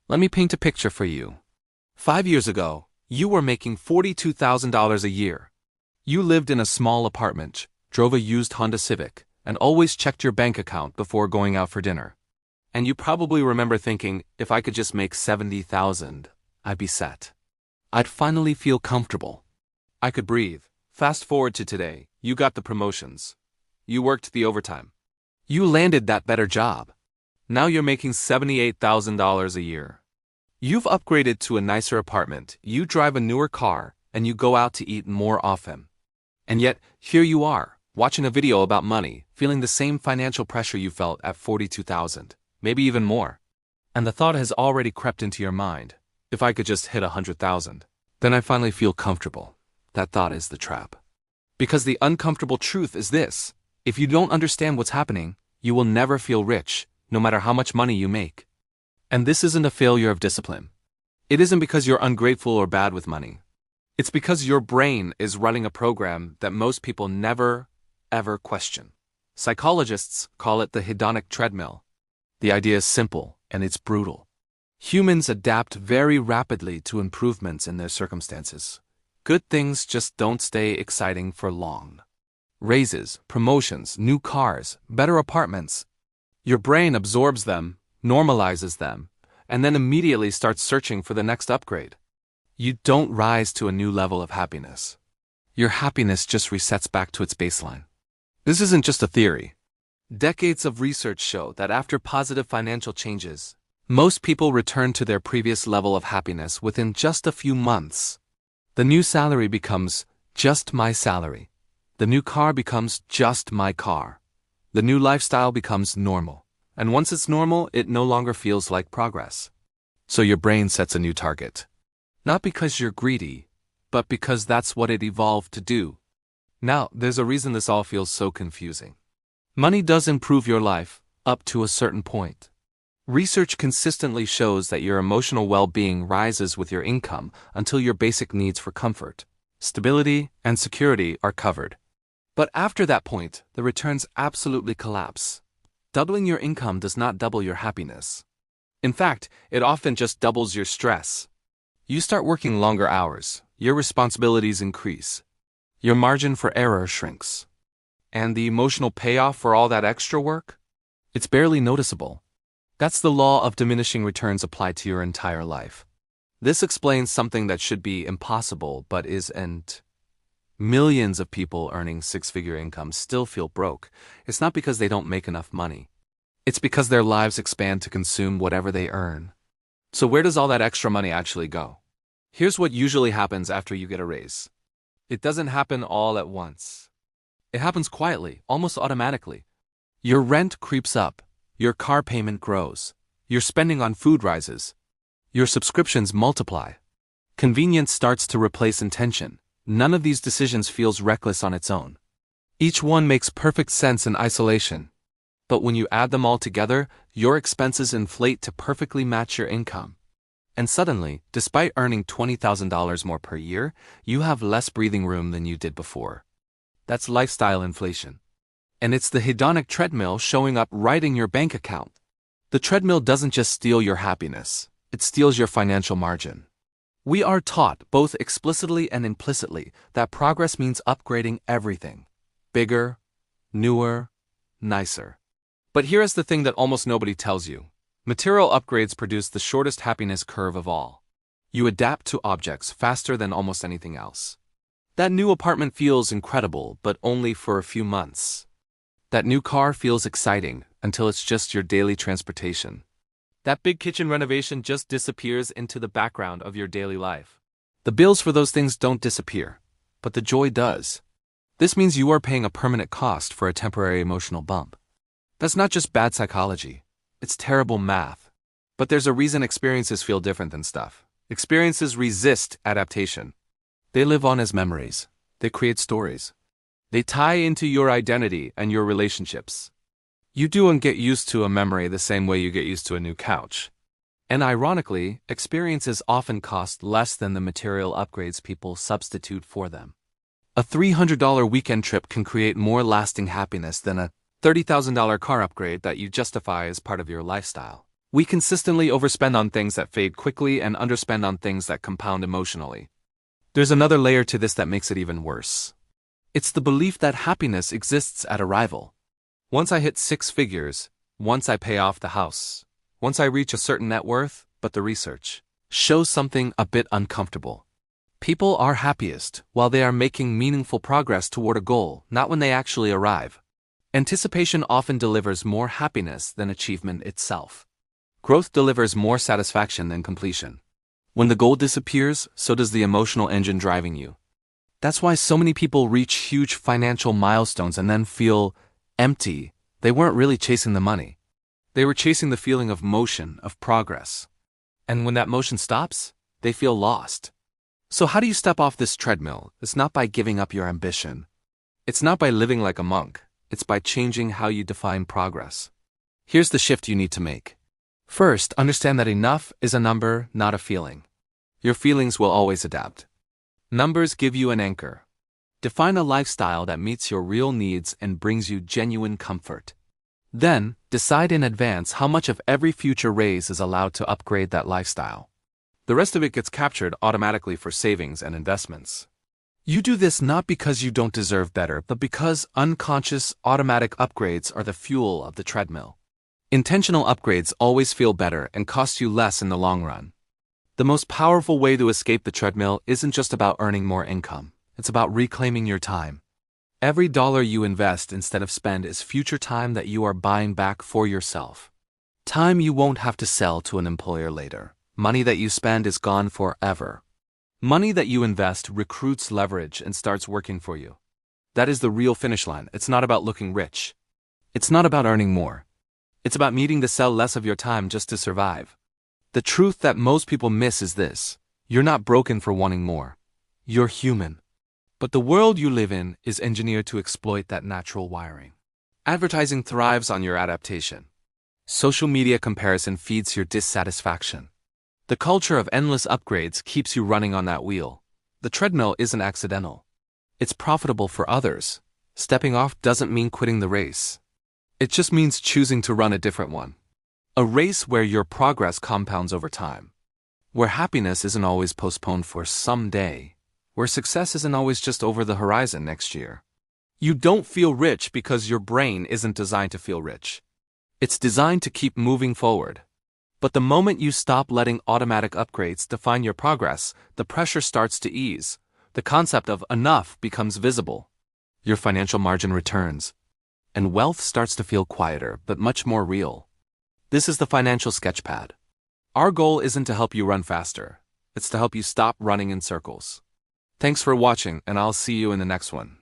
Let me paint a picture for you. 5 years ago, you were making $42,000 a year. You lived in a small apartment, drove a used Honda Civic, and always checked your bank account before going out for dinner. And you probably remember thinking, if I could just make $70,000, I'd be set. I'd finally feel comfortable. I could breathe. Fast forward to today, you got the promotions. You worked the overtime. You landed that better job. Now you're making $78,000 a year. You've upgraded to a nicer apartment, you drive a newer car, and you go out to eat more often. And yet, here you are, watching a video about money, feeling the same financial pressure you felt at 42,000, maybe even more. And the thought has already crept into your mind, if I could just hit 100,000, then I finally feel comfortable. That thought is the trap. Because the uncomfortable truth is this: if you don't understand what's happening, you will never feel rich, no matter how much money you make. And this isn't a failure of discipline. It isn't because you're ungrateful or bad with money. It's because your brain is running a program that most people never, ever question. Psychologists call it the hedonic treadmill. The idea is simple, and it's brutal. Humans adapt very rapidly to improvements in their circumstances. Good things just don't stay exciting for long. Raises, promotions, new cars, better apartments. Your brain absorbs them, normalizes them, and then immediately starts searching for the next upgrade. You don't rise to a new level of happiness. Your happiness just resets back to its baseline. This isn't just a theory. Decades of research show that after positive financial changes, most people return to their previous level of happiness within just a few months. The new salary becomes just my salary. The new car becomes just my car. The new lifestyle becomes normal. And once it's normal, it no longer feels like progress. So your brain sets a new target. Not because you're greedy, but because that's what it evolved to do. Now, there's a reason this all feels so confusing. Money does improve your life, up to a certain point. Research consistently shows that your emotional well-being rises with your income until your basic needs for comfort, stability, and security are covered. But after that point, the returns absolutely collapse. Doubling your income does not double your happiness. In fact, it often just doubles your stress. You start working longer hours, your responsibilities increase, your margin for error shrinks. And the emotional payoff for all that extra work? It's barely noticeable. That's the law of diminishing returns applied to your entire life. This explains something that should be impossible but isn't. Millions of people earning six-figure incomes still feel broke. It's not because they don't make enough money. It's because their lives expand to consume whatever they earn. So where does all that extra money actually go? Here's what usually happens after you get a raise. It doesn't happen all at once. It happens quietly, almost automatically. Your rent creeps up. Your car payment grows. Your spending on food rises. Your subscriptions multiply. Convenience starts to replace intention. None of these decisions feels reckless on its own. Each one makes perfect sense in isolation. But when you add them all together, your expenses inflate to perfectly match your income. And suddenly, despite earning $20,000 more per year, you have less breathing room than you did before. That's lifestyle inflation. And it's the hedonic treadmill showing up right in your bank account. The treadmill doesn't just steal your happiness, it steals your financial margin. We are taught, both explicitly and implicitly, that progress means upgrading everything. Bigger, newer, nicer. But here is the thing that almost nobody tells you. Material upgrades produce the shortest happiness curve of all. You adapt to objects faster than almost anything else. That new apartment feels incredible, but only for a few months. That new car feels exciting until it's just your daily transportation. That big kitchen renovation just disappears into the background of your daily life. The bills for those things don't disappear, but the joy does. This means you are paying a permanent cost for a temporary emotional bump. That's not just bad psychology. It's terrible math. But there's a reason experiences feel different than stuff. Experiences resist adaptation. They live on as memories. They create stories. They tie into your identity and your relationships. You don't get used to a memory the same way you get used to a new couch. And ironically, experiences often cost less than the material upgrades people substitute for them. A $300 weekend trip can create more lasting happiness than a $30,000 car upgrade that you justify as part of your lifestyle. We consistently overspend on things that fade quickly and underspend on things that compound emotionally. There's another layer to this that makes it even worse. It's the belief that happiness exists at arrival. Once I hit 6 figures, once I pay off the house, once I reach a certain net worth, but the research shows something a bit uncomfortable. People are happiest while they are making meaningful progress toward a goal, not when they actually arrive. Anticipation often delivers more happiness than achievement itself. Growth delivers more satisfaction than completion. When the goal disappears, so does the emotional engine driving you. That's why so many people reach huge financial milestones and then feel empty. They weren't really chasing the money. They were chasing the feeling of motion, of progress. And when that motion stops, they feel lost. So how do you step off this treadmill? It's not by giving up your ambition. It's not by living like a monk. It's by changing how you define progress. Here's the shift you need to make. First, understand that enough is a number, not a feeling. Your feelings will always adapt. Numbers give you an anchor. Define a lifestyle that meets your real needs and brings you genuine comfort. Then, decide in advance how much of every future raise is allowed to upgrade that lifestyle. The rest of it gets captured automatically for savings and investments. You do this not because you don't deserve better, but because unconscious, automatic upgrades are the fuel of the treadmill. Intentional upgrades always feel better and cost you less in the long run. The most powerful way to escape the treadmill isn't just about earning more income. It's about reclaiming your time. Every dollar you invest instead of spend is future time that you are buying back for yourself. Time you won't have to sell to an employer later. Money that you spend is gone forever. Money that you invest recruits leverage and starts working for you. That is the real finish line. It's not about looking rich. It's not about earning more. It's about needing to sell less of your time just to survive. The truth that most people miss is this: you're not broken for wanting more. You're human. But the world you live in is engineered to exploit that natural wiring. Advertising thrives on your adaptation. Social media comparison feeds your dissatisfaction. The culture of endless upgrades keeps you running on that wheel. The treadmill isn't accidental. It's profitable for others. Stepping off doesn't mean quitting the race. It just means choosing to run a different one. A race where your progress compounds over time. Where happiness isn't always postponed for someday. Where success isn't always just over the horizon next year. You don't feel rich because your brain isn't designed to feel rich. It's designed to keep moving forward. But the moment you stop letting automatic upgrades define your progress, the pressure starts to ease. The concept of enough becomes visible. Your financial margin returns. And wealth starts to feel quieter, but much more real. This is the Financial Sketchpad. Our goal isn't to help you run faster. It's to help you stop running in circles. Thanks for watching, and I'll see you in the next one.